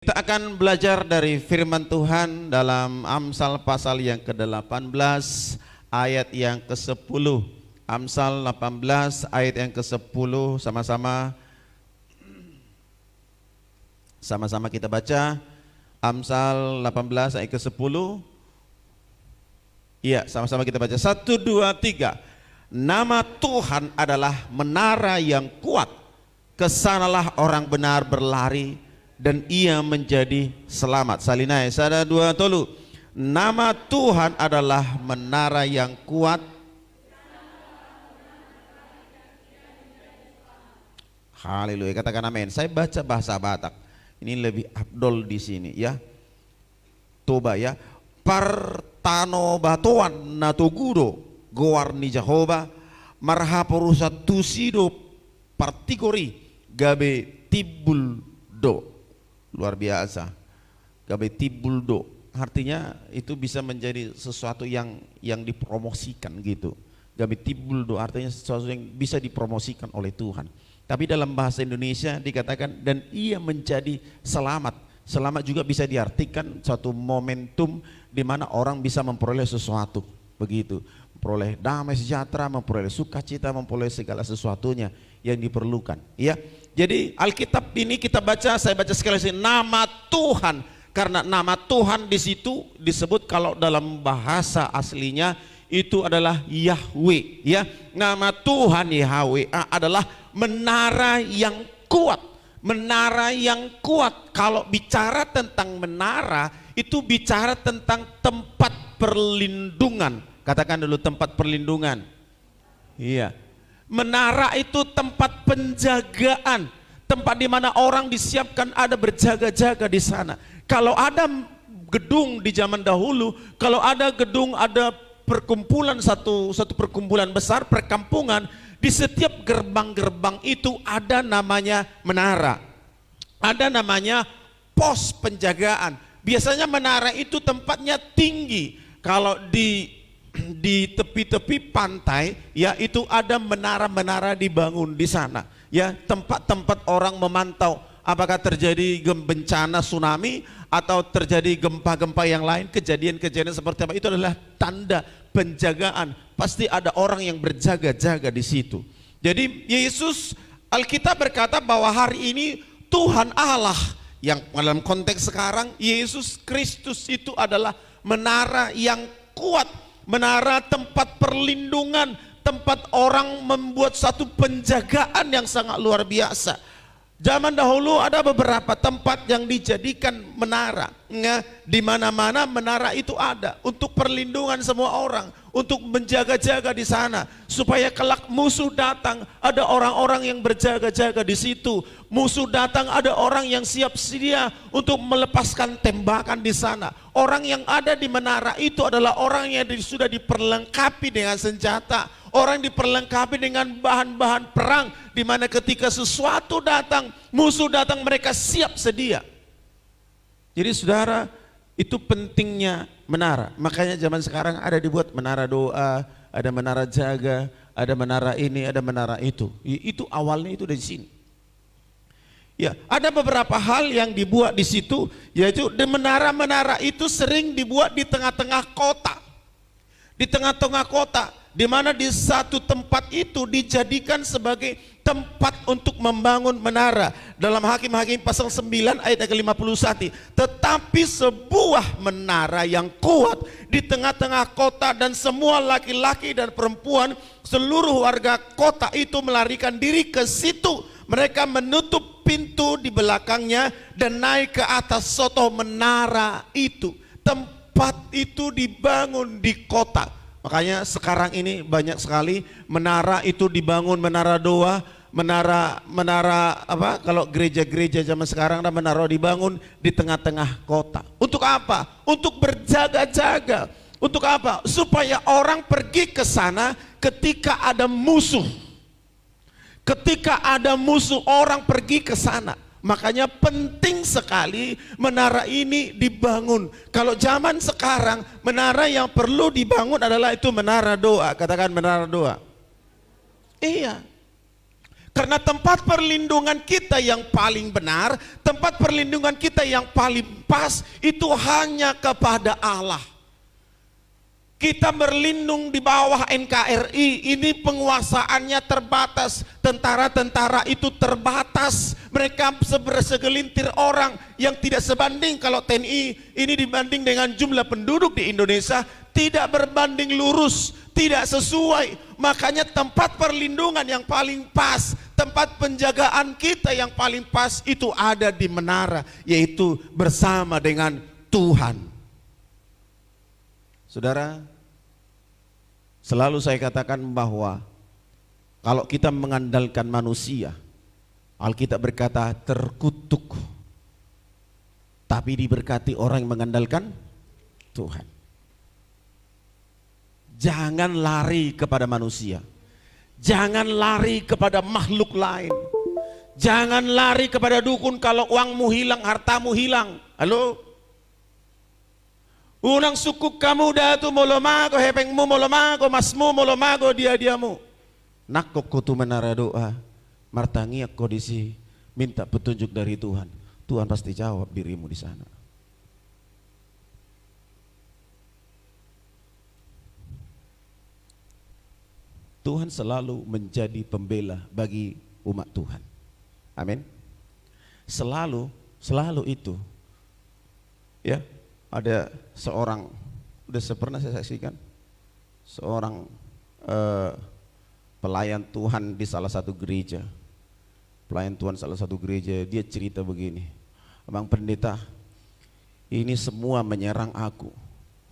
Kita akan belajar dari firman Tuhan dalam Amsal pasal yang ke-18 ayat yang ke-10. Amsal 18 ayat yang ke-10, sama-sama kita baca. Amsal 18 ayat ke-10. Iya, sama-sama kita baca. 1, 2, 3. Nama Tuhan adalah menara yang kuat. Kesanalah orang benar berlari dan ia menjadi selamat. Salinai, 1, 2, 3. Nama Tuhan adalah menara yang kuat. Haleluya, katakan amin. Saya baca bahasa Batak. Ini lebih abdol di sini ya. Toba ya. Partano batuan natugudo goarni Jehovah marhaporusa tusido partikori gabe tibul do. Luar biasa. Gabe tibuldo artinya itu bisa menjadi sesuatu yang dipromosikan gitu. Gabe tibuldo artinya sesuatu yang bisa dipromosikan oleh Tuhan. Tapi dalam bahasa Indonesia dikatakan dan ia menjadi selamat. Selamat juga bisa diartikan suatu momentum di mana orang bisa memperoleh sesuatu, begitu. Memperoleh damai sejahtera, memperoleh sukacita, memperoleh segala sesuatunya yang diperlukan. Ya. Jadi Alkitab ini kita baca, saya baca sekali lagi nama Tuhan, karena nama Tuhan di situ disebut kalau dalam bahasa aslinya itu adalah Yahweh, ya. Nama Tuhan Yahweh adalah menara yang kuat. Menara yang kuat. Kalau bicara tentang menara itu bicara tentang tempat perlindungan. Katakan dulu tempat perlindungan. Iya. Menara itu tempat penjagaan, tempat di mana orang disiapkan ada berjaga-jaga di sana. Kalau ada gedung di zaman dahulu, kalau ada gedung, ada perkumpulan, satu perkumpulan besar, perkampungan, di setiap gerbang-gerbang itu ada namanya menara, ada namanya pos penjagaan. Biasanya menara itu tempatnya tinggi. Kalau di tepi-tepi pantai ya itu ada menara-menara dibangun di sana ya, tempat-tempat orang memantau apakah terjadi bencana tsunami atau terjadi gempa-gempa yang lain, kejadian-kejadian seperti apa, itu adalah tanda penjagaan. Pasti ada orang yang berjaga-jaga di situ. Jadi Yesus, Alkitab berkata bahwa hari ini Tuhan Allah, yang dalam konteks sekarang Yesus Kristus itu adalah menara yang kuat, menara tempat perlindungan, tempat orang membuat satu penjagaan yang sangat luar biasa. Zaman dahulu ada beberapa tempat yang dijadikan menara, ya, di mana-mana menara itu ada untuk perlindungan semua orang, untuk menjaga-jaga di sana supaya kelak musuh datang ada orang-orang yang berjaga-jaga di situ. Musuh datang ada orang yang siap sedia untuk melepaskan tembakan di sana. Orang yang ada di menara itu adalah orang yang sudah diperlengkapi dengan senjata, orang diperlengkapi dengan bahan-bahan perang, di mana ketika sesuatu datang, musuh datang, mereka siap sedia. Jadi saudara, itu pentingnya menara. Makanya zaman sekarang ada dibuat menara doa, ada menara jaga, ada menara ini, ada menara itu. Itu awalnya itu dari sini. Ya, ada beberapa hal yang dibuat di situ, yaitu menara-menara itu sering dibuat di tengah-tengah kota. Di tengah-tengah kota, di mana di satu tempat itu dijadikan sebagai tempat untuk membangun menara. Dalam Hakim-Hakim pasal 9 ayat ke-51, tetapi sebuah menara yang kuat di tengah-tengah kota, dan semua laki-laki dan perempuan seluruh warga kota itu melarikan diri ke situ. Mereka menutup pintu di belakangnya dan naik ke atas soto menara itu. Tempat itu dibangun di kota. Makanya sekarang ini banyak sekali menara itu dibangun, menara doa, menara apa, kalau gereja-gereja zaman sekarang ada menara dibangun di tengah-tengah kota. Untuk apa? Untuk berjaga-jaga. Untuk apa? Supaya orang pergi ke sana ketika ada musuh. Ketika ada musuh, orang pergi ke sana. Makanya penting sekali menara ini dibangun. Kalau zaman sekarang menara yang perlu dibangun adalah itu menara doa. Katakan menara doa. Iya. Karena tempat perlindungan kita yang paling benar, tempat perlindungan kita yang paling pas itu hanya kepada Allah. Kita berlindung di bawah NKRI, ini penguasaannya terbatas, tentara-tentara itu terbatas, mereka segelintir orang yang tidak sebanding. Kalau TNI ini dibanding dengan jumlah penduduk di Indonesia, tidak berbanding lurus, tidak sesuai. Makanya tempat perlindungan yang paling pas, tempat penjagaan kita yang paling pas itu ada di menara, yaitu bersama dengan Tuhan. Saudara, selalu saya katakan bahwa kalau kita mengandalkan manusia, Alkitab berkata terkutuk. Tapi diberkati orang yang mengandalkan Tuhan. Jangan lari kepada manusia. Jangan lari kepada makhluk lain. Jangan lari kepada dukun kalau uangmu hilang, hartamu hilang. Halo? Unang suku kamu datu molomago, hepengmu molomago, masmu molomago, dia-diamu. Nakok ko tu menara doa, martangi aku disi, minta petunjuk dari Tuhan. Tuhan pasti jawab dirimu di sana. Tuhan selalu menjadi pembela bagi umat Tuhan. Amin. Selalu itu. Ya. Ada seorang, pernah saya saksikan seorang pelayan Tuhan di salah satu gereja. Pelayan Tuhan salah satu gereja, dia cerita begini, Bang Pendeta, ini semua menyerang aku.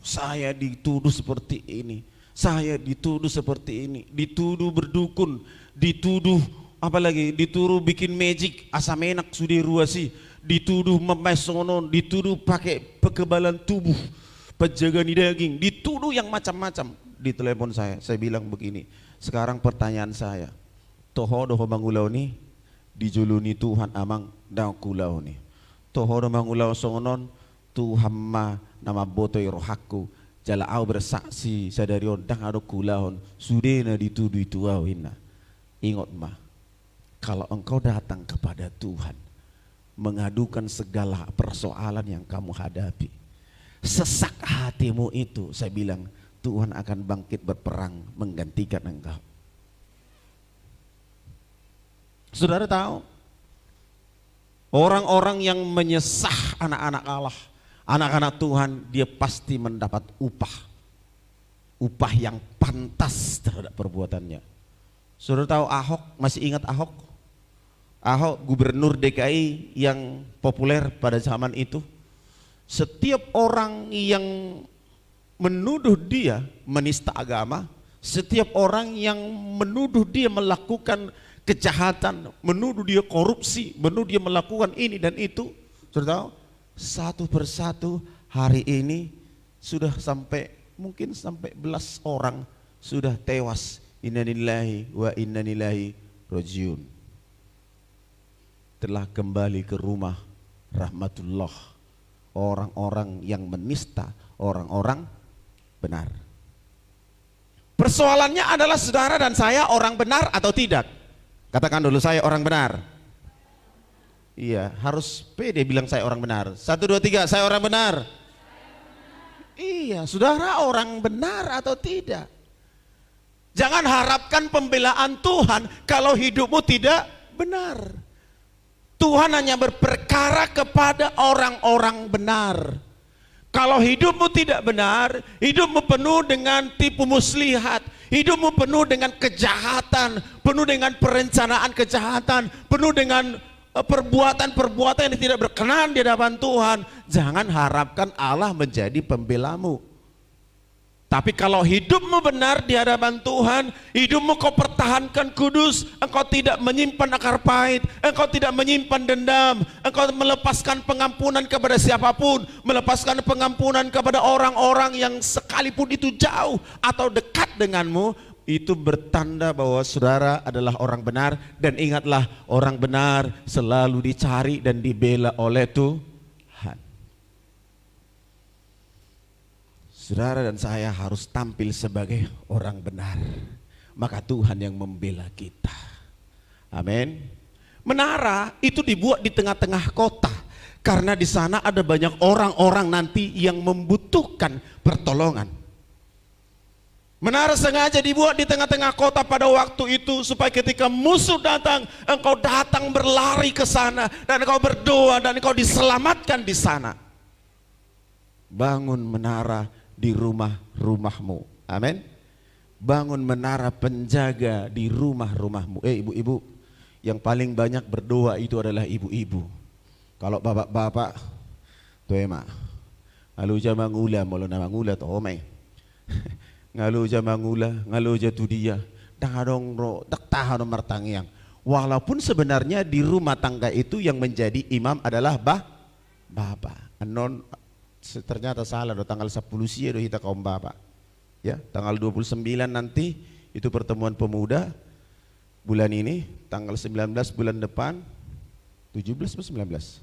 Saya dituduh seperti ini, saya dituduh seperti ini, dituduh berdukun, dituduh apalagi, dituduh bikin magic, asam enak sudi ruasi, dituduh memesonon, dituduh pakai kekebalan tubuh, penjaga daging, dituduh yang macam-macam. Di telepon saya bilang begini, sekarang pertanyaan saya, toho doho mangulau ni dijuluni Tuhan amang dau kulau ni, toho doho mangulau sonon Tuhan ma nama botoi rohaku jala au bersaksi sadari ondang ado kulaun sudena dituduh itu awina. Ingat ma, kalau engkau datang kepada Tuhan mengadukan segala persoalan yang kamu hadapi, sesak hatimu itu, saya bilang Tuhan akan bangkit berperang menggantikan engkau. Saudara tahu, orang-orang yang menyesah anak-anak Allah, anak-anak Tuhan, dia pasti mendapat upah yang pantas terhadap perbuatannya. Saudara tahu Ahok, masih ingat Ahok? Ahok gubernur DKI yang populer pada zaman itu. Setiap orang yang menuduh dia menista agama, setiap orang yang menuduh dia melakukan kejahatan, menuduh dia korupsi, menuduh dia melakukan ini dan itu, sudah tahu, satu persatu hari ini sudah sampai mungkin sampai belas orang sudah tewas. Innalillahi wa innalillahi rajiun. Telah kembali ke rumah rahmatullah orang-orang yang menista orang-orang benar. Persoalannya adalah saudara dan saya orang benar atau tidak? Katakan dulu, saya orang benar. Iya, harus pede bilang saya orang benar. 1, 2, 3, saya orang benar. Iya, saudara orang benar atau tidak? Jangan harapkan pembelaan Tuhan kalau hidupmu tidak benar. Tuhan hanya berperkara kepada orang-orang benar. Kalau hidupmu tidak benar, hidupmu penuh dengan tipu muslihat, hidupmu penuh dengan kejahatan, penuh dengan perencanaan kejahatan, penuh dengan perbuatan-perbuatan yang tidak berkenan di hadapan Tuhan, jangan harapkan Allah menjadi pembelamu. Tapi kalau hidupmu benar di hadapan Tuhan, hidupmu kau pertahankan kudus, engkau tidak menyimpan akar pahit, engkau tidak menyimpan dendam, engkau melepaskan pengampunan kepada siapapun, melepaskan pengampunan kepada orang-orang yang sekalipun itu jauh atau dekat denganmu, itu bertanda bahwa saudara adalah orang benar. Dan ingatlah, orang benar selalu dicari dan dibela oleh Tuhan. Saudara dan saya harus tampil sebagai orang benar, maka Tuhan yang membela kita. Amin. Menara itu dibuat di tengah-tengah kota karena di sana ada banyak orang-orang nanti yang membutuhkan pertolongan. Menara sengaja dibuat di tengah-tengah kota pada waktu itu supaya ketika musuh datang, engkau datang berlari ke sana dan engkau berdoa dan engkau diselamatkan di sana. Bangun menara di rumah-rumahmu. Amin. Bangun menara penjaga di rumah-rumahmu. Ibu-ibu, yang paling banyak berdoa itu adalah ibu-ibu. Kalau bapak-bapak tuh emak ngalu ja mangula molo na mangula to omay. Ngalu ja mangula, ngalu ja tu dia. Dang ro tak tahan martangiang. Walaupun sebenarnya di rumah tangga itu yang menjadi imam adalah bapak. Anon ternyata salah do tanggal 10 sia do kita kaum bapak. Ya, tanggal 29 nanti itu pertemuan pemuda. Bulan ini tanggal 19 bulan depan 17 atau 19.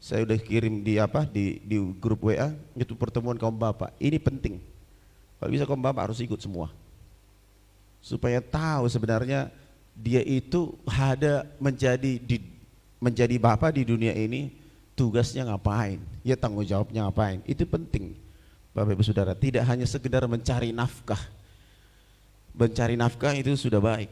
Saya udah kirim di grup WA itu pertemuan kaum bapak. Ini penting. Kalau bisa kaum bapak harus ikut semua. Supaya tahu sebenarnya dia itu ada menjadi bapak di dunia ini, tugasnya ngapain? Ya tanggung jawabnya ngapain? Itu penting. Bapak Ibu Saudara, tidak hanya sekedar mencari nafkah. Mencari nafkah itu sudah baik,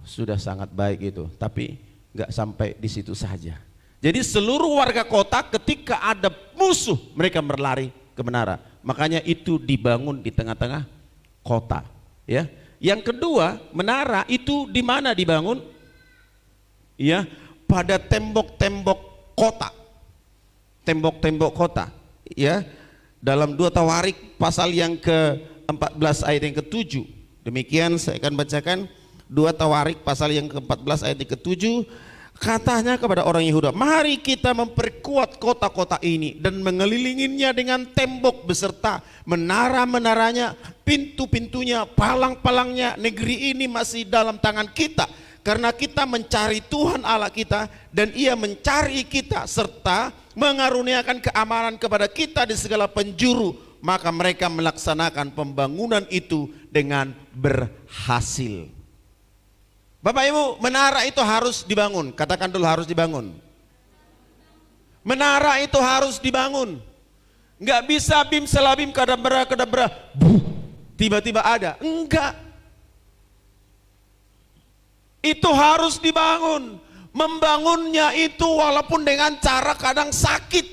sudah sangat baik itu, tapi nggak sampai di situ saja. Jadi seluruh warga kota ketika ada musuh mereka berlari ke menara. Makanya itu dibangun di tengah-tengah kota. Ya. Yang kedua, menara itu di mana dibangun? Ya, pada tembok-tembok kota. Tembok-tembok kota. Ya. Dalam 2 Tawarik pasal yang ke-14 ayat yang ke-7. Demikian saya akan bacakan 2 Tawarik pasal yang ke-14 ayat yang ke-7. Katanya kepada orang Yehuda, mari kita memperkuat kota-kota ini dan mengelilinginya dengan tembok beserta menara-menaranya, pintu-pintunya, palang-palangnya. Negeri ini masih dalam tangan kita karena kita mencari Tuhan Allah kita dan Ia mencari kita serta mengaruniakan keamanan kepada kita di segala penjuru. Maka mereka melaksanakan pembangunan itu dengan berhasil. Bapak Ibu, menara itu harus dibangun. Katakan dulu, harus dibangun. Menara itu harus dibangun. Nggak bisa bim selabim kadabra tiba-tiba ada. Enggak. Itu harus dibangun. Membangunnya itu walaupun dengan cara kadang sakit,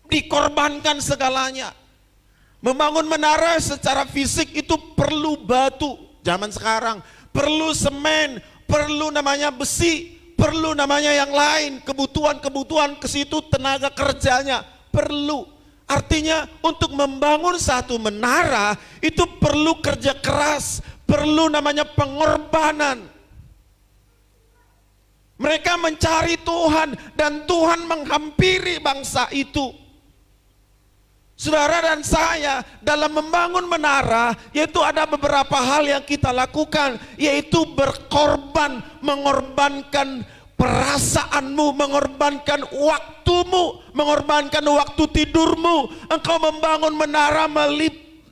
dikorbankan segalanya. Membangun menara secara fisik itu perlu batu zaman sekarang, perlu semen, perlu namanya besi, perlu namanya yang lain, kebutuhan ke situ tenaga kerjanya perlu. Artinya untuk membangun satu menara itu perlu kerja keras, perlu namanya pengorbanan. Mereka mencari Tuhan dan Tuhan menghampiri bangsa itu. Saudara dan saya dalam membangun menara, yaitu ada beberapa hal yang kita lakukan, yaitu berkorban, mengorbankan perasaanmu, mengorbankan waktumu, mengorbankan waktu tidurmu. Engkau membangun menara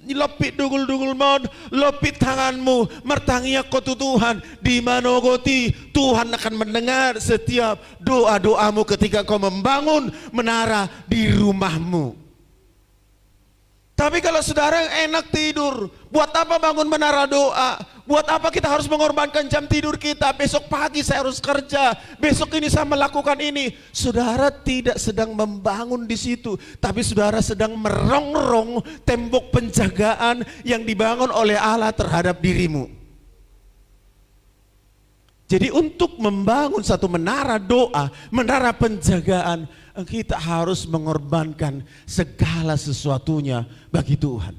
lopit dugul-dugul mod, lopit tanganmu, mertangia kotu Tuhan, di manogoti Tuhan akan mendengar setiap doa-doamu ketika kau membangun menara di rumahmu. Tapi kalau saudara yang enak tidur, buat apa bangun menara doa? Buat apa kita harus mengorbankan jam tidur kita? Besok pagi saya harus kerja, besok ini saya melakukan ini. Saudara tidak sedang membangun di situ, tapi saudara sedang merongrong tembok penjagaan yang dibangun oleh Allah terhadap dirimu. Jadi untuk membangun satu menara doa, menara penjagaan, kita harus mengorbankan segala sesuatunya bagi Tuhan.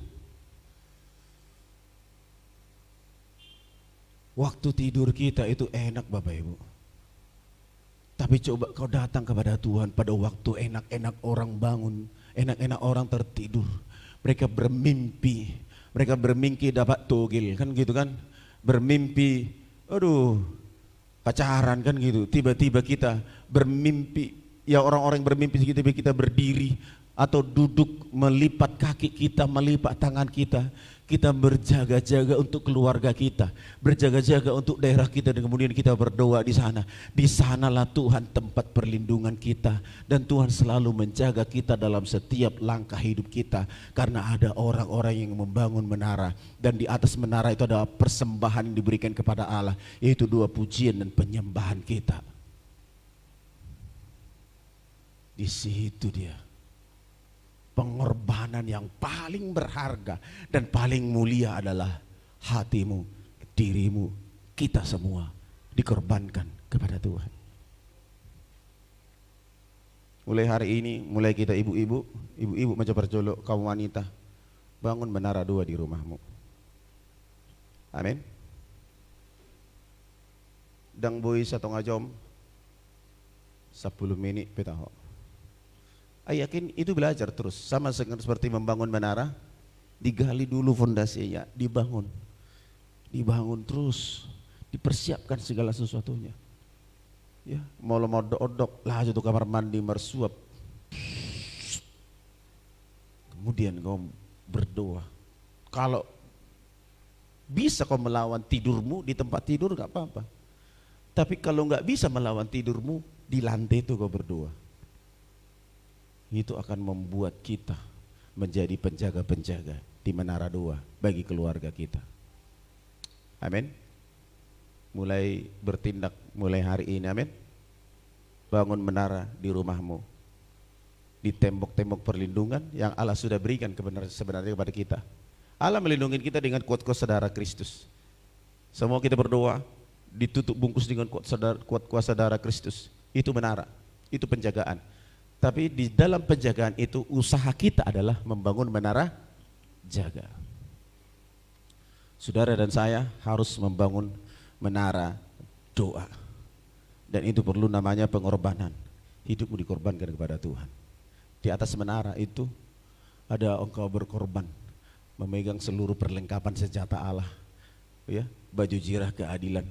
Waktu tidur kita itu enak Bapak Ibu. Tapi coba kau datang kepada Tuhan pada waktu enak-enak orang bangun, enak-enak orang tertidur. Mereka bermimpi dapat togel, kan gitu kan. Bermimpi, aduh pacaran kan gitu. Tiba-tiba kita bermimpi, ya orang-orang yang bermimpi kita berdiri, atau duduk melipat kaki kita, melipat tangan kita. Kita berjaga-jaga untuk keluarga kita, berjaga-jaga untuk daerah kita, dan kemudian kita berdoa di sana. Di sanalah Tuhan tempat perlindungan kita, dan Tuhan selalu menjaga kita dalam setiap langkah hidup kita, karena ada orang-orang yang membangun menara, dan di atas menara itu ada persembahan yang diberikan kepada Allah, yaitu doa pujian dan penyembahan kita. Di situ dia pengorbanan yang paling berharga dan paling mulia adalah hatimu, dirimu, kita semua dikorbankan kepada Tuhan. Mulai hari ini, mulai kita ibu-ibu macam percolok, kaum wanita, bangun menara doa di rumahmu. Amin. Dang boy satu ngajom 10 menit petaho. Yakin itu belajar terus, sama seperti membangun menara, digali dulu fondasinya, dibangun terus, dipersiapkan segala sesuatunya. Ya, mau odok lah tuh kamar mandi mersuap, kemudian kau berdoa. Kalau bisa kau melawan tidurmu di tempat tidur gak apa-apa, tapi kalau nggak bisa melawan tidurmu di lantai itu kau berdoa. Itu akan membuat kita menjadi penjaga-penjaga di menara doa bagi keluarga kita. Amin. Mulai bertindak mulai hari ini, amin. Bangun menara di rumahmu, di tembok-tembok perlindungan yang Allah sudah berikan sebenarnya kepada kita. Allah melindungi kita dengan kuat-kuasa darah Kristus. Semua kita berdoa ditutup bungkus dengan kuat kuasa darah Kristus. Itu menara, itu penjagaan. Tapi di dalam penjagaan itu usaha kita adalah membangun menara jaga. Saudara dan saya harus membangun menara doa. Dan itu perlu namanya pengorbanan. Hidupmu dikorbankan kepada Tuhan. Di atas menara itu ada engkau berkorban, memegang seluruh perlengkapan senjata Allah. Ya, baju jirah keadilan,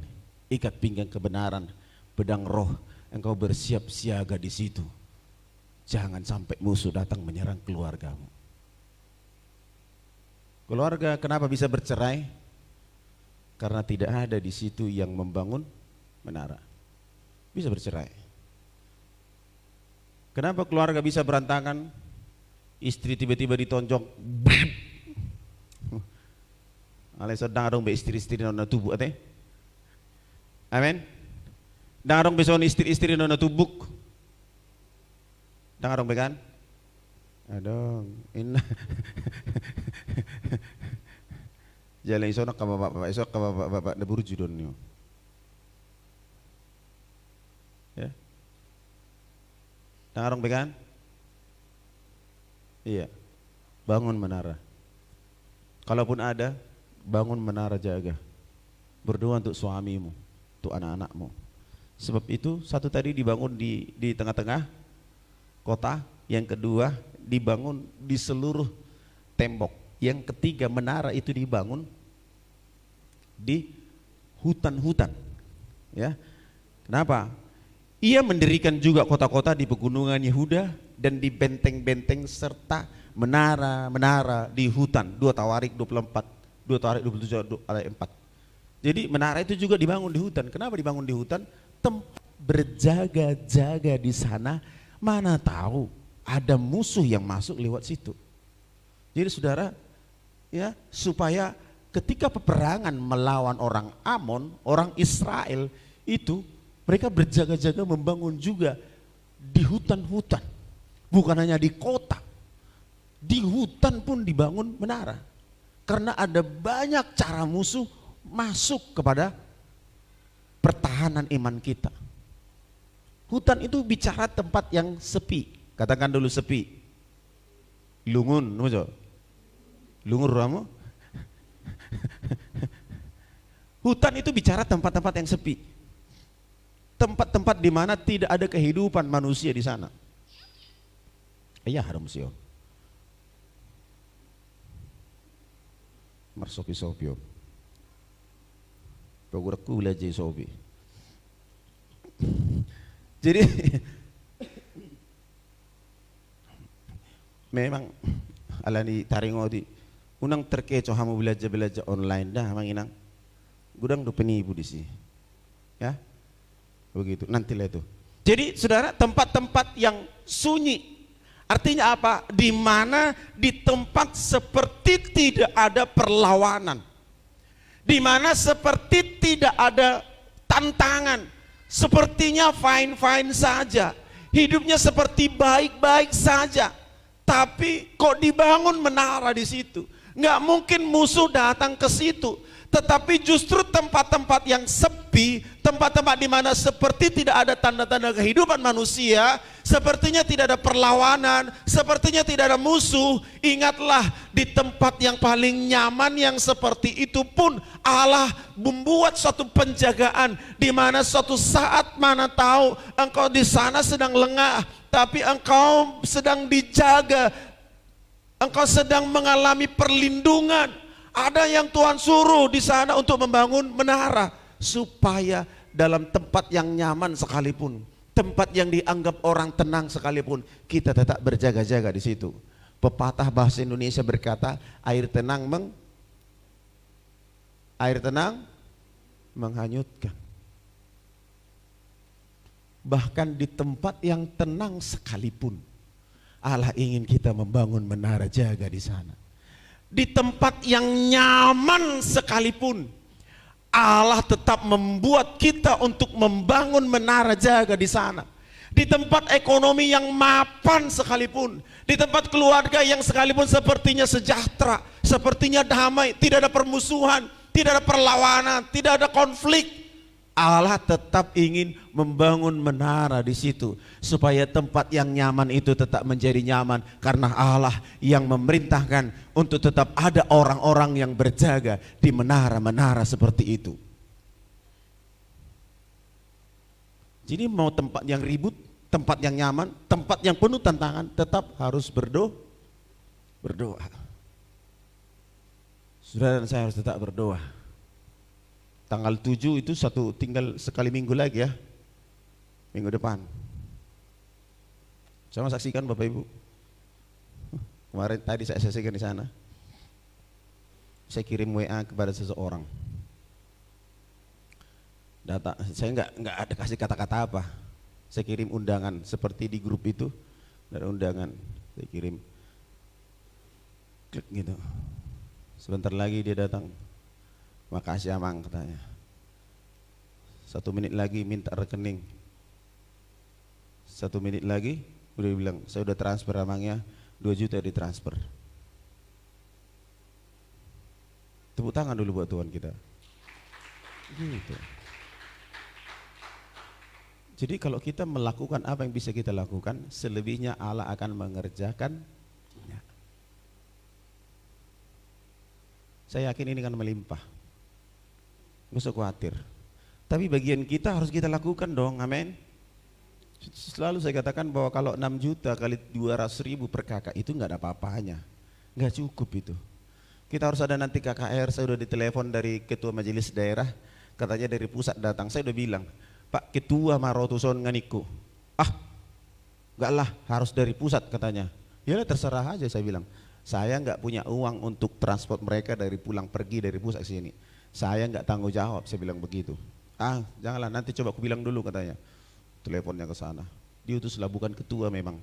ikat pinggang kebenaran, pedang roh, engkau bersiap siaga di situ. Jangan sampai musuh datang menyerang keluargamu. Keluarga kenapa bisa bercerai? Karena tidak ada di situ yang membangun menara. Bisa bercerai. Kenapa keluarga bisa berantakan? Istri tiba-tiba ditonjok. Ale sedang dong be istri-istri nona tubuh ate. Amin. Darong beson istri-istri nona tubuk. Darong bekan? Adong. Inna. Jalan isok ka bapak isok ka bapak na buru judon niyo. Ya. Darong bekan? Iya. Bangun menara. Kalaupun ada, bangun menara jaga. Berdoa untuk suamimu, untuk anak-anakmu. Sebab itu satu tadi dibangun di tengah-tengah kota, yang kedua dibangun di seluruh tembok, yang ketiga menara itu dibangun di hutan-hutan. Ya, kenapa? Ia mendirikan juga kota-kota di pegunungan Yehuda dan di benteng-benteng serta menara-menara di hutan. 2 Tawarik 24, 2 Tawarik 27 ayat 4. Jadi menara itu juga dibangun di hutan. Kenapa dibangun di hutan? Tempat berjaga-jaga di sana. Mana tahu ada musuh yang masuk lewat situ. Jadi saudara, ya, supaya ketika peperangan melawan orang Amon, orang Israel itu mereka berjaga-jaga membangun juga di hutan-hutan. Bukan hanya di kota. Di hutan pun dibangun menara. Karena ada banyak cara musuh masuk kepada pertahanan iman kita. Hutan itu bicara tempat yang sepi. Katakan dulu sepi. Lungun, lungur ramu. Hutan itu bicara tempat-tempat yang sepi. Tempat-tempat di mana tidak ada kehidupan manusia di sana. Iya harum sio. Marsopi sopio. Paguraku belajar sopi. Jadi memang alani taringodi unang terkecoh hamu belajar online dah manginang gudang do penipu di sini ya begitu nantilah itu. Jadi saudara, tempat-tempat yang sunyi artinya apa? Di mana di tempat seperti tidak ada perlawanan, di mana seperti tidak ada tantangan, sepertinya fine-fine saja, hidupnya seperti baik-baik saja, tapi kok dibangun menara di situ. Nggak mungkin musuh datang ke situ, tetapi justru tempat-tempat yang sepi, tempat-tempat di mana seperti tidak ada tanda-tanda kehidupan manusia, sepertinya tidak ada perlawanan, sepertinya tidak ada musuh. Ingatlah, di tempat yang paling nyaman yang seperti itu pun Allah membuat suatu penjagaan, di mana suatu saat mana tahu engkau di sana sedang lengah, tapi engkau sedang dijaga, engkau sedang mengalami perlindungan. Ada yang Tuhan suruh di sana untuk membangun menara, supaya dalam tempat yang nyaman sekalipun, tempat yang dianggap orang tenang sekalipun, kita tetap berjaga-jaga di situ. Pepatah bahasa Indonesia berkata, air tenang menghanyutkan. Bahkan di tempat yang tenang sekalipun, Allah ingin kita membangun menara jaga di sana. Di tempat yang nyaman sekalipun, Allah tetap membuat kita untuk membangun menara jaga di sana. Di tempat ekonomi yang mapan sekalipun, di tempat keluarga yang sekalipun sepertinya sejahtera, sepertinya damai, tidak ada permusuhan, tidak ada perlawanan, tidak ada konflik, Allah tetap ingin membangun menara di situ, supaya tempat yang nyaman itu tetap menjadi nyaman, karena Allah yang memerintahkan untuk tetap ada orang-orang yang berjaga di menara-menara seperti itu. Jadi mau tempat yang ribut, tempat yang nyaman, tempat yang penuh tantangan, tetap harus berdoa. Saudara dan saya harus tetap berdoa. Tanggal 7 itu tinggal sekali minggu lagi ya, minggu depan. Sama saksikan Bapak Ibu. Kemarin tadi saya saksikan di sana. Saya kirim WA kepada seseorang. Data, saya nggak ada kasih kata-kata apa. Saya kirim undangan seperti di grup itu, ada undangan. Saya kirim, klik gitu. Sebentar lagi dia datang. Makasih Amang, katanya. 1 menit lagi minta rekening. 1 menit lagi udah bilang, saya udah transfer Amangnya, 2 juta ditransfer. Tepuk tangan dulu buat Tuhan kita. Gitu. Jadi kalau kita melakukan apa yang bisa kita lakukan, selebihnya Allah akan mengerjakan. Saya yakin ini kan melimpah. Nggak usah khawatir. Tapi bagian kita harus kita lakukan dong, amin. Selalu saya katakan bahwa kalau 6 juta kali 200.000 per kakak itu nggak ada apa-apanya, nggak cukup itu. Kita harus ada nanti KKR. Saya udah ditelepon dari ketua majelis daerah, katanya dari pusat datang. Saya udah bilang, Pak Ketua Marotuson nganiku, nggak lah, harus dari pusat katanya. Ya terserah aja, saya bilang. Saya nggak punya uang untuk transport mereka dari pulang pergi dari pusat ke sini. Saya nggak tanggung jawab, saya bilang begitu. Janganlah, nanti coba aku bilang dulu katanya. Teleponnya ke sana. Diutuslah, bukan ketua memang,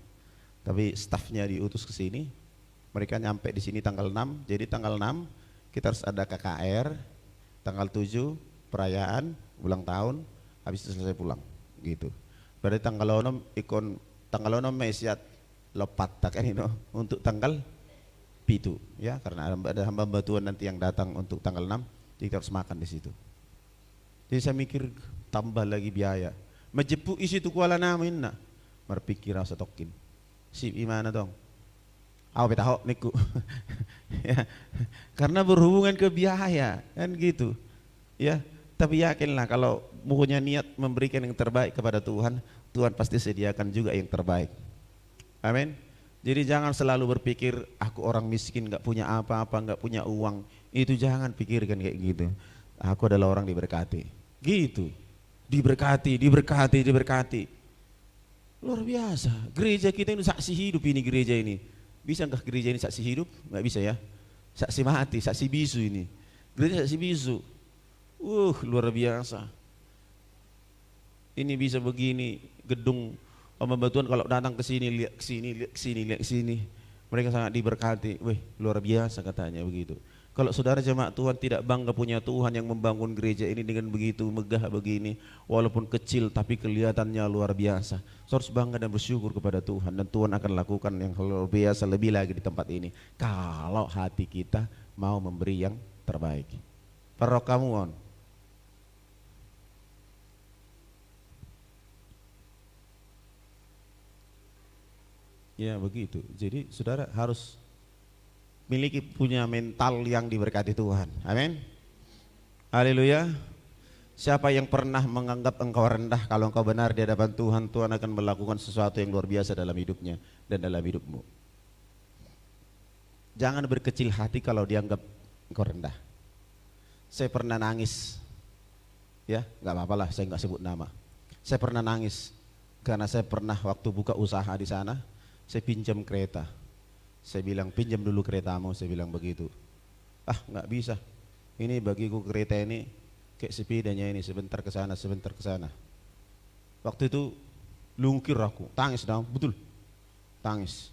tapi stafnya diutus ke sini. Mereka nyampe di sini tanggal 6. Jadi tanggal 6 kita harus ada KKR. Tanggal 7 perayaan ulang tahun. Habis itu selesai pulang. Gitu. Berarti tanggal 6 mesiat lopat kan ini untuk tanggal pitu ya, karena ada hamba Tuhan nanti yang datang untuk tanggal 6. Jadi kita harus makan di situ. Jadi saya mikir tambah lagi biaya. Majepu isi tu kuala namin na. Berpikir rasa tokin. Si gimana dong? Tahu niku. Ya. Karena berhubungan ke biaya kan gitu. Ya, tapi yakinlah kalau punya niat memberikan yang terbaik kepada Tuhan, Tuhan pasti sediakan juga yang terbaik. Amin. Jadi jangan selalu berpikir aku orang miskin, nggak punya apa-apa, nggak punya uang. Itu jangan pikirkan kayak gitu. Aku adalah orang diberkati. Gitu. Diberkati. Luar biasa. Gereja kita ini saksi hidup ini, gereja ini. Bisa nggak gereja ini saksi hidup? Nggak bisa ya. Saksi mati, saksi bisu ini. Gereja saksi bisu. Luar biasa. Ini bisa begini, gedung pembatuan kalau datang ke sini, lihat ke sini, lihat ke sini, lihat ke sini. Mereka sangat diberkati. Luar biasa katanya begitu. Kalau saudara jemaat Tuhan tidak bangga punya Tuhan yang membangun gereja ini dengan begitu megah begini, walaupun kecil tapi kelihatannya luar biasa. Harus bangga dan bersyukur kepada Tuhan, dan Tuhan akan lakukan yang luar biasa lebih lagi di tempat ini. Kalau hati kita mau memberi yang terbaik. Perok kamu on. Ya begitu. Jadi saudara harus punya mental yang diberkati Tuhan. Amin. Haleluya. Siapa yang pernah menganggap engkau rendah, kalau engkau benar di hadapan Tuhan, Tuhan akan melakukan sesuatu yang luar biasa dalam hidupnya dan dalam hidupmu. Jangan berkecil hati kalau dianggap engkau rendah. Saya pernah nangis, ya nggak apa-apa lah, saya nggak sebut nama. Saya pernah nangis karena saya pernah waktu buka usaha di sana, saya pinjam kereta. Saya bilang, pinjam dulu keretamu, saya bilang begitu. Nggak bisa, ini bagiku kereta ini kayak sepedanya ini, sebentar ke sana, sebentar ke sana. Waktu itu lungkir aku, tangis dong, betul, tangis.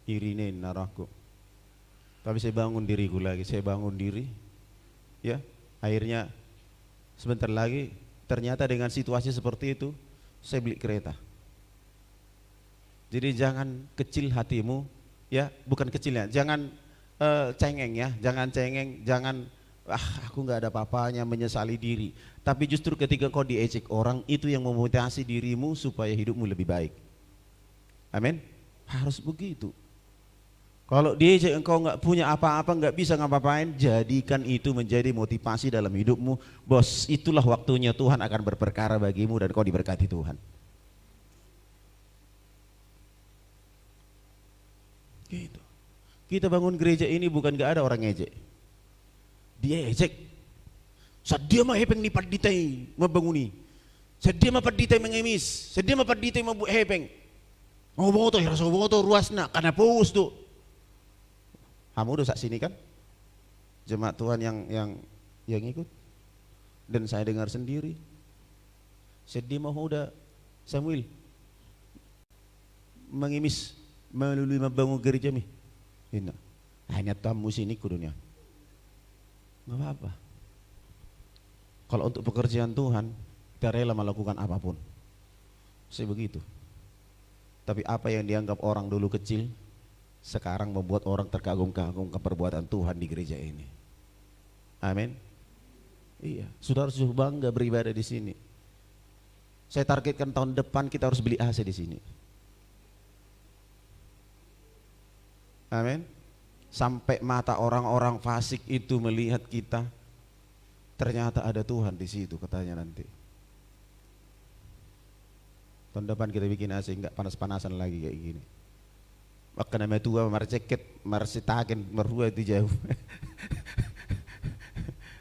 Irine naraku. Tapi saya bangun diriku lagi, saya bangun diri, ya. Akhirnya sebentar lagi, ternyata dengan situasi seperti itu, saya beli kereta. Jadi jangan kecil hatimu, ya, bukan kecilnya, jangan cengeng ya, jangan cengeng, jangan aku nggak ada apa-apanya, menyesali diri. Tapi justru ketika kau diejek orang, itu yang memotivasi dirimu supaya hidupmu lebih baik. Amin. Harus begitu. Kalau diejek engkau nggak punya apa-apa, nggak bisa ngapa-ngapain, jadikan itu menjadi motivasi dalam hidupmu. Bos, itulah waktunya Tuhan akan berperkara bagimu dan kau diberkati Tuhan. Gitu. Kita bangun gereja ini bukan gak ada orang ngejek. Dia ejek. Sadia mah hepeng ni paditay mabanguni. Sadia mah paditay mengemis. Sadia mah paditay mabuh hepeng. Mau boto, rasa boto ruas na karena pus tuh. Kamu udah saksi sini kan? Jemaat Tuhan yang ikut. Dan saya dengar sendiri. Sadia mah udah Samuel mengemis melalui membangun gereja mi. Hanya tamu sini kudunya. Nggak apa-apa. Kalau untuk pekerjaan Tuhan, kita rela melakukan apapun. Saya begitu. Tapi apa yang dianggap orang dulu kecil, sekarang membuat orang terkagum-kagum ke perbuatan Tuhan di gereja ini. Amin. Iya, saudara harus bangga beribadah di sini. Saya targetkan tahun depan kita harus beli AC di sini. Amin. Sampai mata orang-orang fasik itu melihat kita, ternyata ada Tuhan di situ katanya nanti. Tahun depan kita bikin AC, enggak panas-panasan lagi kayak gini. Maka nama tua marceket marsitaken merua itu jauh.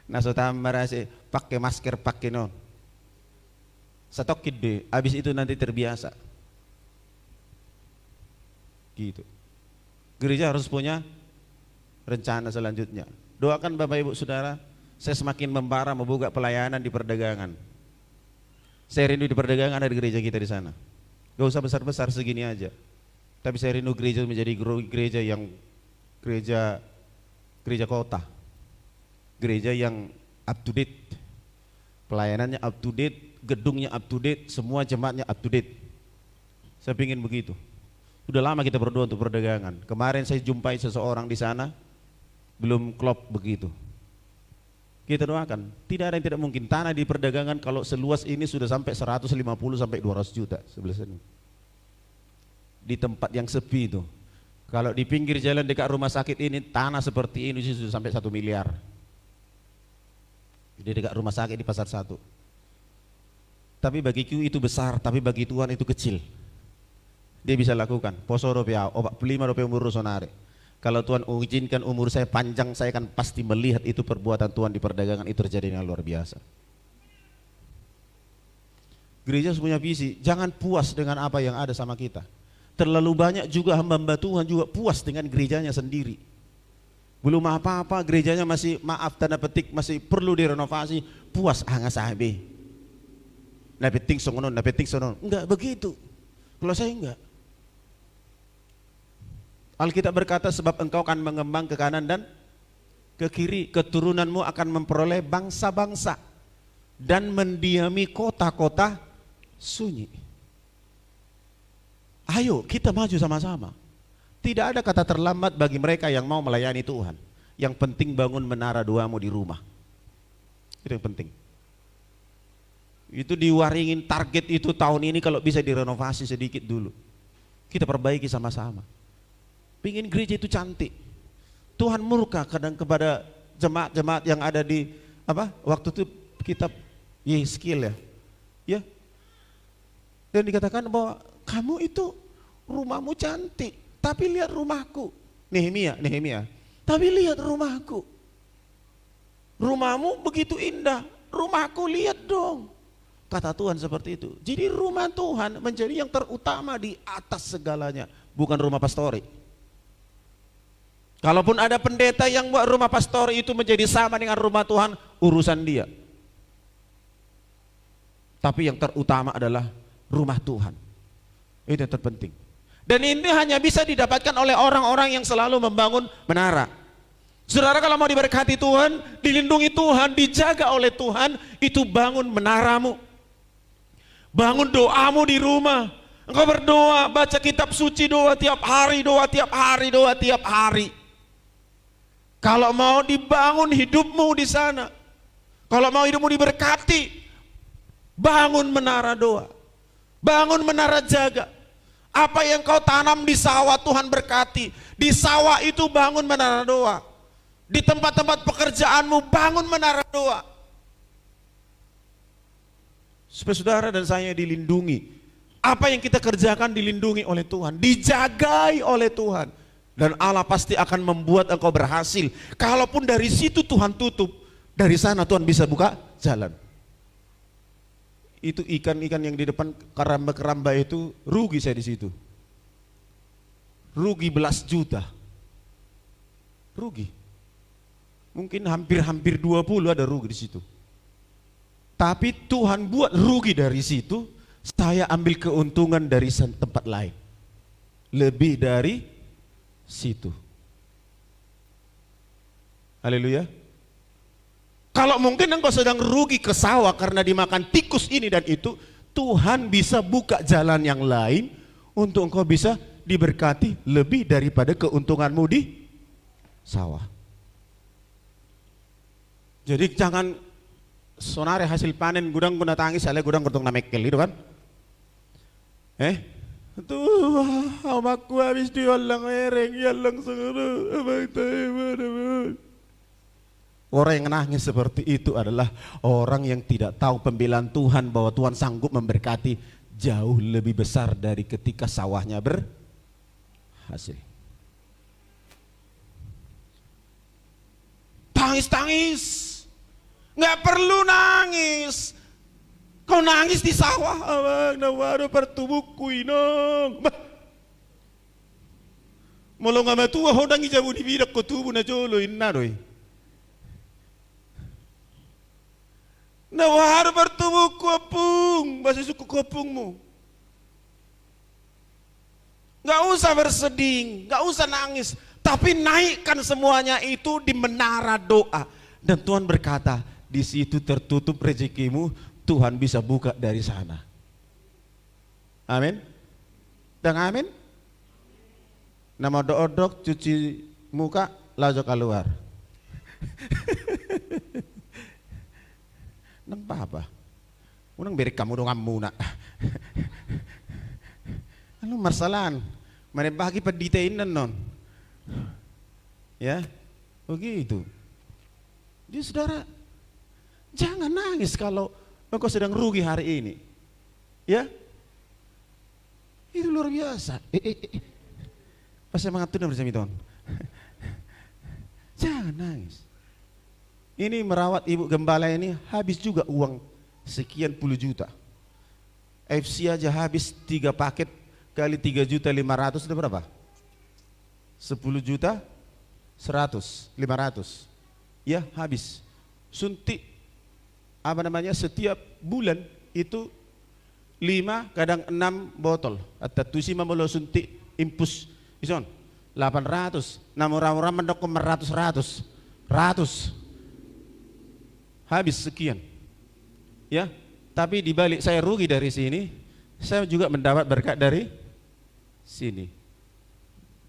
Nasota marase pakai masker pakai non. Stok gede, habis itu nanti terbiasa. Gitu. Gereja harus punya rencana selanjutnya. Doakan Bapak Ibu Saudara, saya semakin membara membuka pelayanan di perdagangan. Saya rindu di perdagangan ada gereja kita di sana. Gak usah besar-besar segini aja. Tapi saya rindu gereja menjadi gereja yang gereja kota. Gereja yang up to date. Pelayanannya up to date, gedungnya up to date, semua jemaatnya up to date. Saya ingin begitu. Udah lama kita berdoa untuk perdagangan. Kemarin saya jumpai seseorang di sana, belum klop begitu. Kita doakan, tidak ada yang tidak mungkin. Tanah di perdagangan kalau seluas ini sudah sampai 150 sampai 200 juta sebelah sini. Di tempat yang sepi itu. Kalau di pinggir jalan dekat rumah sakit ini, tanah seperti ini sudah sampai 1 miliar. Di dekat rumah sakit di Pasar 1. Tapi bagiku itu besar, tapi bagi Tuhan itu kecil. Dia bisa lakukan. Poso rupiah, obat 5 rupiah umur sonare. Kalau Tuhan izinkan umur saya panjang, saya akan pasti melihat itu perbuatan Tuhan di perdagangan itu terjadi dengan luar biasa. Gereja harus punya visi. Jangan puas dengan apa yang ada sama kita. Terlalu banyak juga hamba-hamba Tuhan juga puas dengan gerejanya sendiri. Belum apa-apa gerejanya masih, maaf tanda petik, masih perlu direnovasi, puas angas sahabe. Napeting songonon, napeting sonon. Enggak begitu. Kalau saya enggak. Alkitab berkata sebab engkau akan mengembang ke kanan dan ke kiri, keturunanmu akan memperoleh bangsa-bangsa dan mendiami kota-kota sunyi. Ayo kita maju sama-sama. Tidak ada kata terlambat bagi mereka yang mau melayani Tuhan. Yang penting bangun menara doamu di rumah. Itu yang penting. Itu diwaringin target itu tahun ini kalau bisa direnovasi sedikit dulu. Kita perbaiki sama-sama. Pingin gereja itu cantik. Tuhan murka kadang kepada jemaat-jemaat yang ada di waktu itu kitab Yeskil ya. Dan dikatakan bahwa kamu itu rumahmu cantik, tapi lihat rumahku. Nehemia. Tapi lihat rumahku. Rumahmu begitu indah, rumahku lihat dong. Kata Tuhan seperti itu. Jadi rumah Tuhan menjadi yang terutama di atas segalanya, bukan rumah pastori. Kalaupun ada pendeta yang buat rumah pastori itu menjadi sama dengan rumah Tuhan, urusan dia. Tapi yang terutama adalah rumah Tuhan. Itu yang terpenting. Dan ini hanya bisa didapatkan oleh orang-orang yang selalu membangun menara. Saudara kalau mau diberkati Tuhan, dilindungi Tuhan, dijaga oleh Tuhan, itu bangun menaramu. Bangun doamu di rumah. Engkau berdoa, baca kitab suci, doa tiap hari, doa tiap hari, doa tiap hari. Kalau mau dibangun hidupmu di sana, kalau mau hidupmu diberkati, bangun menara doa, bangun menara jaga. Apa yang kau tanam di sawah Tuhan berkati. Di sawah itu bangun menara doa. Di tempat-tempat pekerjaanmu bangun menara doa. Supaya saudara dan saya dilindungi. Apa yang kita kerjakan dilindungi oleh Tuhan, dijagai oleh Tuhan. Dan Allah pasti akan membuat engkau berhasil. Kalaupun dari situ Tuhan tutup, dari sana Tuhan bisa buka jalan. Itu ikan-ikan yang di depan keramba-keramba itu rugi saya di situ. Rugi belas juta. Rugi. Mungkin hampir 20 ada rugi di situ. Tapi Tuhan buat rugi dari situ, saya ambil keuntungan dari tempat lain. Lebih dari situ. Haleluya. Kalau mungkin engkau sedang rugi ke sawah karena dimakan tikus ini dan itu, Tuhan bisa buka jalan yang lain untuk engkau bisa diberkati lebih daripada keuntunganmu di sawah. Jadi jangan sonare hasil panen gudang guna tangis ale gudang gotong namekel itu kan. Tuh, amaku habis diolang ereng, yalang senguru, abang tahu. Orang yang nangis seperti itu adalah orang yang tidak tahu pembelaan Tuhan bahwa Tuhan sanggup memberkati jauh lebih besar dari ketika sawahnya berhasil. Tangis-tangis, nggak perlu nangis. Kau nangis di sawah, abang nawaro pertubuhku inong. Molo nga matua hodang ijabu di bidak ko tubuh na jolo inaroy. Nawar bertubuh kopung, bahasa suku kopungmu. Gak usah bersedih, gak usah nangis, tapi naikkan semuanya itu di menara doa. Dan Tuhan berkata, di situ tertutup rezekimu, Tuhan bisa buka dari sana. Amin. Dan amin. Nama doodok cuci muka, lajo keluar. Nang apa? Unang beri kamu dong muna. Ano masalan? Mana bagi peditainan non? Ya, begitu. Jadi saudara, jangan nangis kalau engkau sedang rugi hari ini. Ya, itu luar biasa. Pas saya mengatur bersama itu. Jangan nangis. Ini merawat ibu gembala ini habis juga uang sekian puluh juta. FC aja habis 3 paket kali 3.500.000 itu berapa? 10.100.500. Ya, habis. Suntik setiap bulan itu 5 kadang 6 botol. Atau tusi mamolo suntik impus ison 800. Namun orang-orang mendok 100. Habis sekian. Ya, tapi dibalik saya rugi dari sini, saya juga mendapat berkat dari sini.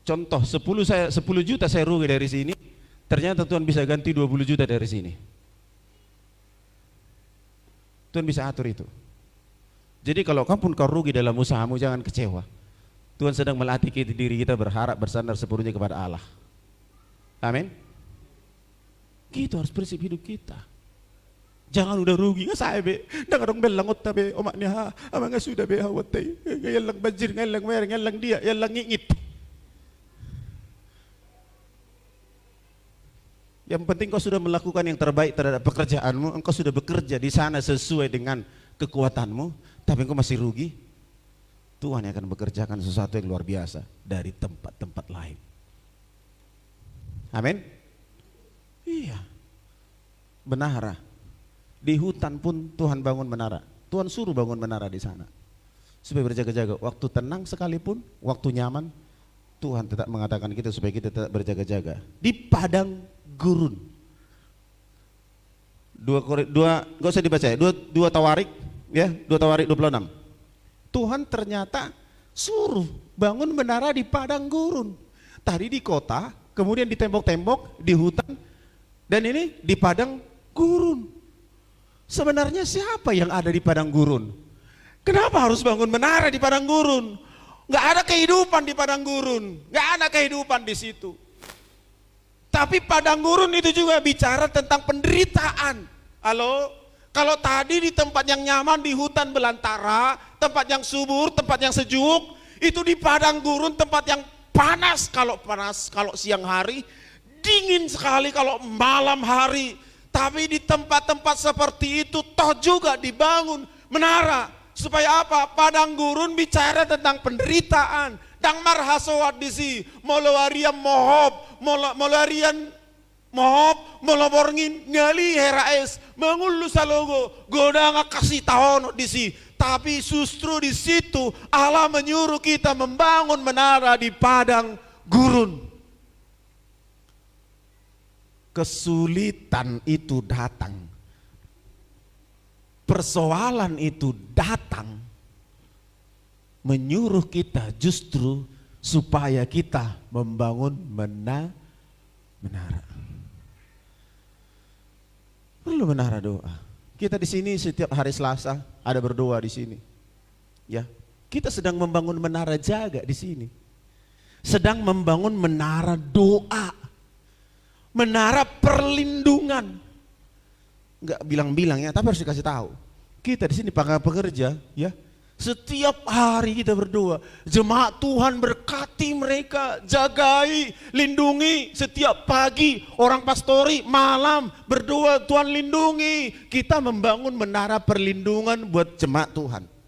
Contoh 10 juta saya rugi dari sini, ternyata Tuhan bisa ganti 20 juta dari sini. Tuhan bisa atur itu. Jadi kalau kamu rugi dalam usahamu, jangan kecewa. Tuhan sedang melatih diri kita berharap bersandar sepenuhnya kepada Allah. Amin. Gitu harus prinsip hidup kita. Jangan udah rugi nggak saya be, nggak dong belangot tabe omaknya ha, ama nggak sudah be hawatay, ngayon lang banjir, ngayon lang mer, ngayon lang dia, ngayon lang ngingit. Yang penting kau sudah melakukan yang terbaik terhadap pekerjaanmu, engkau sudah bekerja di sana sesuai dengan kekuatanmu, tapi engkau masih rugi. Tuhan yang akan bekerjakan sesuatu yang luar biasa dari tempat-tempat lain. Amin. Iya. Menara. Di hutan pun Tuhan bangun menara. Tuhan suruh bangun menara di sana supaya berjaga-jaga. Waktu tenang sekalipun, waktu nyaman, Tuhan tetap mengatakan kita supaya kita tetap berjaga-jaga di padang gurun. Nggak usah dibaca ya. Dua Tawarik ya, 2 Tawarik 26. Tuhan ternyata suruh bangun menara di padang gurun. Tadi di kota, kemudian di tembok-tembok, di hutan, dan ini di padang gurun. Sebenarnya siapa yang ada di padang gurun? Kenapa harus bangun menara di padang gurun? Nggak ada kehidupan di padang gurun, nggak ada kehidupan di situ. Tapi padang gurun itu juga bicara tentang penderitaan. Halo? Kalau tadi di tempat yang nyaman, di hutan belantara, tempat yang subur, tempat yang sejuk, itu di padang gurun tempat yang panas kalau siang hari, dingin sekali kalau malam hari. Tapi di tempat-tempat seperti itu toh juga dibangun menara. Supaya apa? Padang gurun bicara tentang penderitaan. Dang marhasawat disi, molowarian mohob, molarian mohob, moloborngin ngali heraes, mengulu salogo, goda kasih tahun disi. Tapi justru di situ Allah menyuruh kita membangun menara di padang gurun. Kesulitan itu datang, persoalan itu datang, menyuruh kita justru supaya kita membangun menara. Perlu menara doa. Kita di sini setiap hari Selasa ada berdoa di sini. Ya, kita sedang membangun menara jaga di sini. Sedang membangun menara doa. Menara perlindungan. Enggak bilang-bilang ya, tapi harus dikasih tahu. Kita di sini para pekerja, ya. Setiap hari kita berdoa, jemaat Tuhan berkati mereka, jagai, lindungi. Setiap pagi orang pastori malam berdoa, Tuhan lindungi. Kita membangun menara perlindungan buat jemaat Tuhan.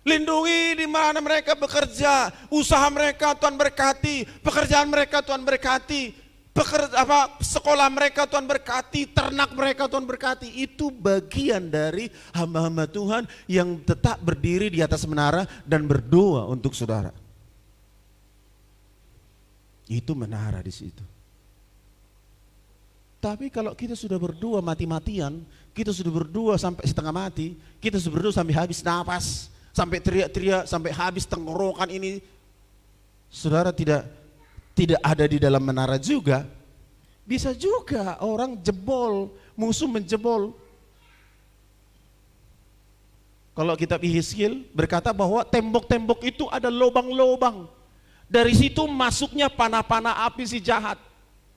Lindungi di mana mereka bekerja, usaha mereka Tuhan berkati, pekerjaan mereka Tuhan berkati, sekolah mereka Tuhan berkati, ternak mereka Tuhan berkati. Itu bagian dari hamba-hamba Tuhan yang tetap berdiri di atas menara dan berdoa untuk saudara. Itu menara di situ. Tapi kalau kita sudah berdoa mati-matian, kita sudah berdoa sampai setengah mati, kita sudah berdoa sampai habis nafas, sampai teriak-teriak, sampai habis tenggorokan ini, saudara tidak ada di dalam menara juga. Bisa juga orang jebol, musuh menjebol. Kalau kitab Yeskiel berkata bahwa tembok-tembok itu ada lubang-lubang. Dari situ masuknya panah-panah api si jahat.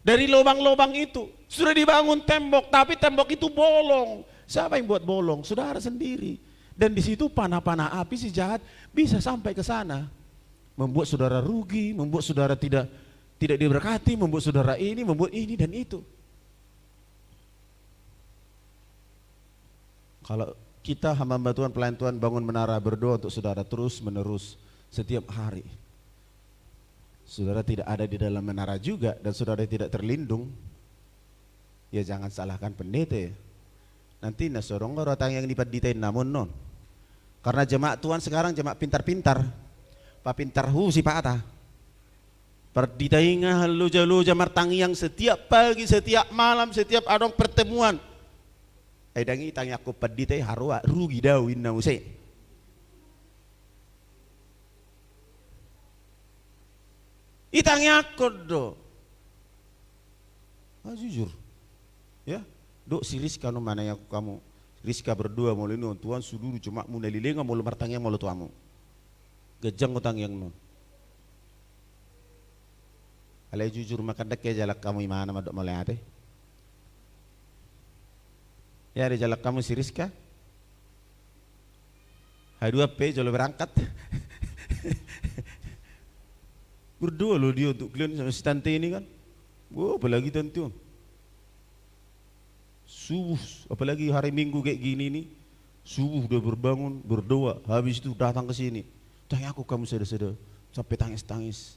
Dari lubang-lubang itu sudah dibangun tembok, tapi tembok itu bolong. Siapa yang buat bolong? Saudara sendiri. Dan di situ panah-panah api si jahat bisa sampai ke sana, membuat saudara rugi, membuat saudara tidak diberkati, membuat saudara ini, membuat ini dan itu. Kalau kita hamba Tuhan, pelayan Tuhan bangun menara berdoa untuk saudara terus menerus setiap hari. Saudara tidak ada di dalam menara juga dan saudara tidak terlindung, ya jangan salahkan pendeta ya. Nanti nasorong orang yang dipaditain namun non. Karena jemaat Tuhan sekarang jemaat pintar-pintar. Pak pintar si Pak Ata. Perditainga halu-jalu martangi yang setiap pagi, setiap malam, setiap adong pertemuan. Dangi tanya aku paditai harua rugi dawin na usai. Itangnya aku do. Jujur. Ya, do si Rizka no mana yang kamu. Rizka berdua mau lino Tuhan suduru cuma mau nalilenga mau martangnya mau tuamu. Gejang utang yang no. Alay jujur makan dek jalak kamu imana madok mulai ate. Ya ada jalak kamu si Rizka. Hai dua pe jolo berangkat. Berdua loh dia untuk kalian sama si tante ini kan. Wah apalagi tante. Subuh apalagi hari Minggu kayak gini nih. Subuh udah berbangun berdoa. Habis itu datang ke sini. Tanya aku kamu sedih-sedih. Sampai tangis-tangis.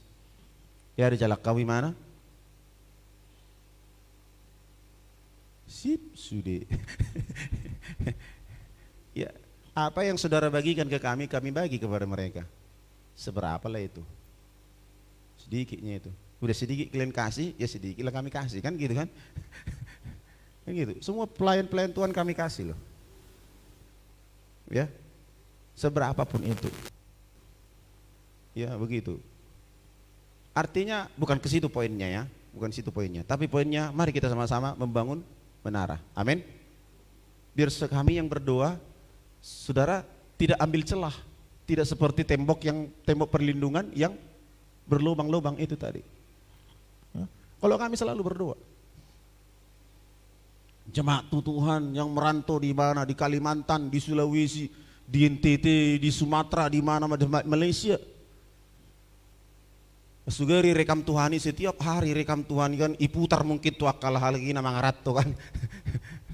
Ya ada jalak kamu mana? Sip sudah. Ya apa yang saudara bagikan ke kami bagi kepada mereka. Seberapa lah itu? Sedikitnya itu. Udah sedikit kalian kasih, ya sedikit lah kami kasih kan gitu kan? Kan gitu. Semua pelayan-pelayan Tuhan kami kasih loh. Ya. Seberapapun itu. Ya begitu. Artinya bukan ke situ poinnya ya, bukan situ poinnya. Tapi poinnya mari kita sama-sama membangun menara. Amin. Biar kami yang berdoa, saudara tidak ambil celah, tidak seperti tembok perlindungan yang berlubang-lubang itu tadi. Kalau kami selalu berdoa, jemaat Tuhan yang merantau di mana, di Kalimantan, di Sulawesi, di NTT, di Sumatera, di mana, di Malaysia. Sugari rekam Tuhan ini setiap hari rekam Tuhan kan iputar mungkin tuh akalah lagi nama ngarat tuh kan.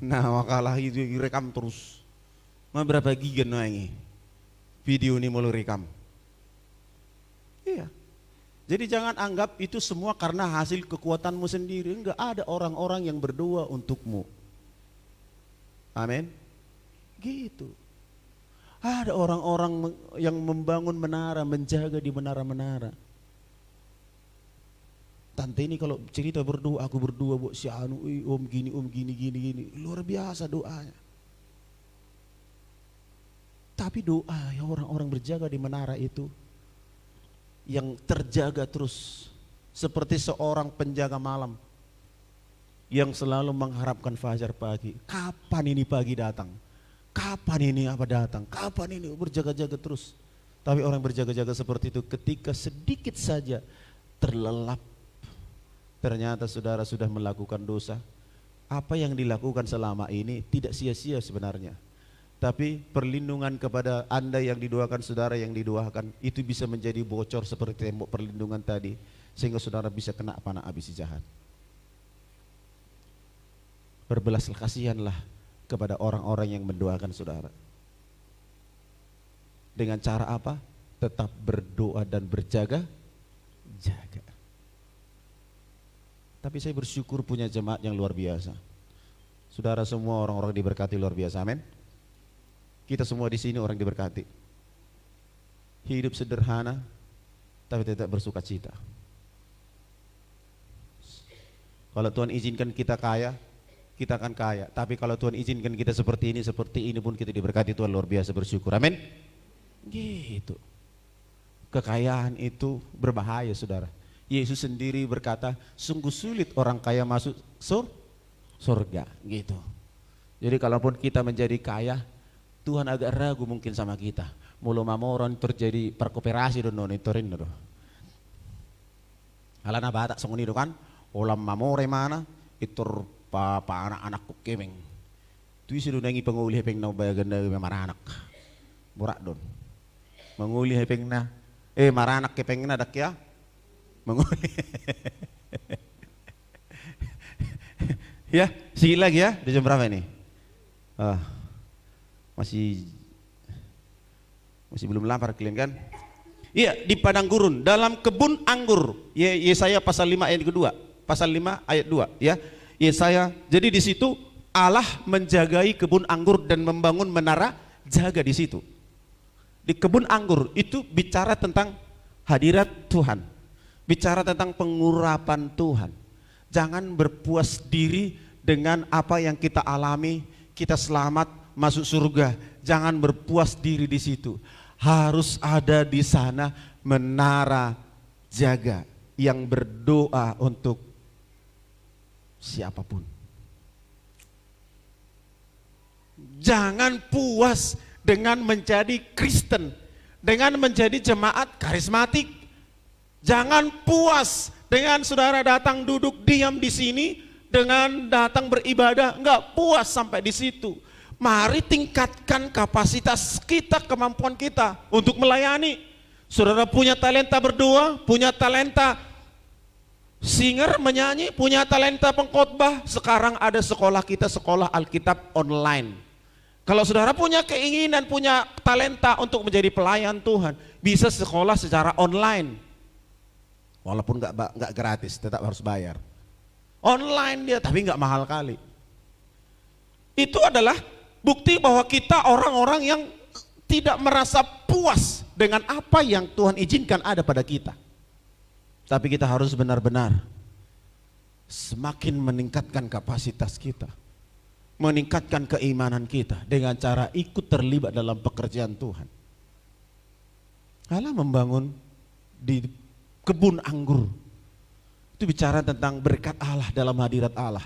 Nah wakalah itu rekam terus. Ma berapa giga ini video ini mau rekam. Iya. Jadi jangan anggap itu semua karena hasil kekuatanmu sendiri. Enggak, ada orang-orang yang berdoa untukmu. Amin. Gitu. Ada orang-orang yang membangun menara, menjaga di menara-menara. Tante ini kalau cerita berdoa, aku berdoa buat si anu, om gini, gini. Luar biasa doanya. Tapi doa ya orang-orang berjaga di menara itu yang terjaga terus seperti seorang penjaga malam yang selalu mengharapkan fajar pagi. Kapan ini pagi datang? Kapan ini apa datang? Kapan ini berjaga-jaga terus? Tapi orang berjaga-jaga seperti itu ketika sedikit saja terlelap, ternyata saudara sudah melakukan dosa. Apa yang dilakukan selama ini tidak sia-sia sebenarnya. Tapi perlindungan kepada Anda yang didoakan, saudara yang didoakan, itu bisa menjadi bocor seperti tembok perlindungan tadi, sehingga saudara bisa kena panah api si jahat. Berbelas kasihanlah kepada orang-orang yang mendoakan saudara. Dengan cara apa? Tetap berdoa dan berjaga-jaga. Tapi saya bersyukur punya jemaat yang luar biasa. Saudara semua orang-orang diberkati luar biasa, amin. Kita semua di sini orang diberkati. Hidup sederhana, tapi tetap bersuka cita. Kalau Tuhan izinkan kita kaya, kita akan kaya. Tapi kalau Tuhan izinkan kita seperti ini pun kita diberkati Tuhan luar biasa, bersyukur. Amin. Gitu. Kekayaan itu berbahaya, saudara. Yesus sendiri berkata, sungguh sulit orang kaya masuk surga. Gitu. Jadi kalaupun kita menjadi kaya, Tuhan agak ragu mungkin sama kita. Mulu mamoron terjadi perkooperasi don monitorin do. Alana batak songoni do kan, olam mamore mana itur pa anak-anak kemeng. Tu isi donangi penguli hepeng na bayaganda maranak. Borak don. Menguli hepeng na maranak kepeng na dak ya. Menguli. Ya, sikit lagi ya. Di jam berapa ini? Masih belum lapar kalian kan? Iya, di padang gurun, dalam kebun anggur. Yesaya pasal 5 ayat kedua. Pasal 5 ayat 2 ya. Yesaya. Jadi di situ Allah menjagai kebun anggur dan membangun menara jaga di situ. Di kebun anggur itu bicara tentang hadirat Tuhan. Bicara tentang pengurapan Tuhan. Jangan berpuas diri dengan apa yang kita alami, kita selamat masuk surga. Jangan berpuas diri di situ. Harus ada di sana menara jaga yang berdoa untuk siapapun. Jangan puas dengan menjadi Kristen, dengan menjadi jemaat karismatik. Jangan puas dengan saudara datang duduk diam di sini, dengan datang beribadah, enggak puas sampai di situ. Mari tingkatkan kapasitas kita, kemampuan kita untuk melayani. Saudara punya talenta berdoa, punya talenta singer, menyanyi, punya talenta pengkhotbah. Sekarang ada sekolah kita, sekolah Alkitab online. Kalau saudara punya keinginan, punya talenta untuk menjadi pelayan Tuhan, bisa sekolah secara online. Walaupun nggak gratis, tetap harus bayar. Online dia, tapi nggak mahal kali. Itu adalah bukti bahwa kita orang-orang yang tidak merasa puas dengan apa yang Tuhan izinkan ada pada kita. Tapi kita harus benar-benar semakin meningkatkan kapasitas kita, meningkatkan keimanan kita dengan cara ikut terlibat dalam pekerjaan Tuhan. Allah membangun di kebun anggur. Itu bicara tentang berkat Allah dalam hadirat Allah.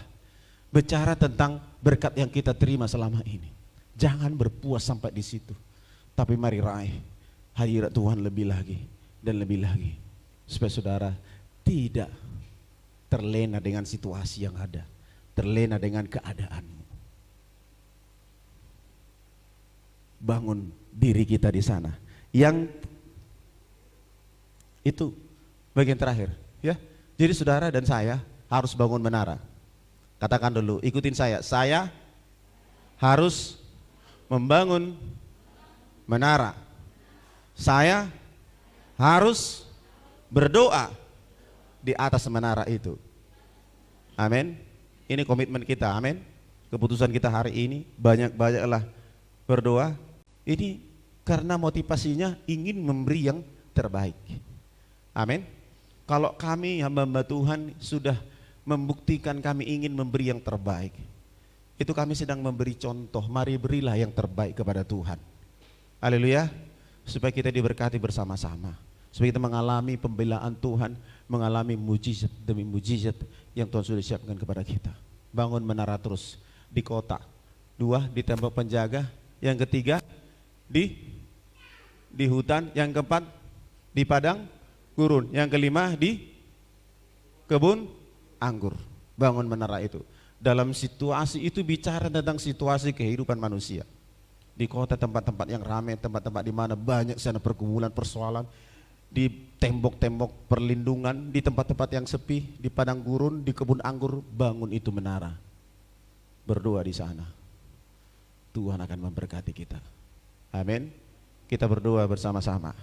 Bicara tentang berkat yang kita terima selama ini. Jangan berpuas sampai di situ. Tapi mari raih hadirat Tuhan lebih lagi dan lebih lagi. Supaya saudara tidak terlena dengan situasi yang ada. Terlena dengan keadaanmu. Bangun diri kita di sana. Yang itu bagian terakhir, ya. Jadi saudara dan saya harus bangun menara. Katakan dulu, ikutin saya. Saya harus membangun menara. Saya harus berdoa di atas menara itu. Amin. Ini komitmen kita, amin. Keputusan kita hari ini, banyak-banyaklah berdoa. Ini karena motivasinya ingin memberi yang terbaik. Amin. Kalau kami hamba-hamba Tuhan sudah membuktikan kami ingin memberi yang terbaik, itu kami sedang memberi contoh. Mari berilah yang terbaik kepada Tuhan. Haleluya. Supaya kita diberkati bersama-sama, supaya kita mengalami pembelaan Tuhan, mengalami mujizat demi mujizat yang Tuhan sudah siapkan kepada kita. Bangun menara terus di kota. 2 di tembok penjaga. Yang ketiga di hutan. Yang keempat di padang gurun. Yang kelima di kebun anggur. Bangun menara itu. Dalam situasi itu bicara tentang situasi kehidupan manusia. Di kota, tempat-tempat yang ramai, tempat-tempat di mana banyak sana pergumulan, persoalan, di tembok-tembok perlindungan, di tempat-tempat yang sepi, di padang gurun, di kebun anggur, bangun itu menara. Berdoa di sana. Tuhan akan memberkati kita. Amin. Kita berdoa bersama-sama.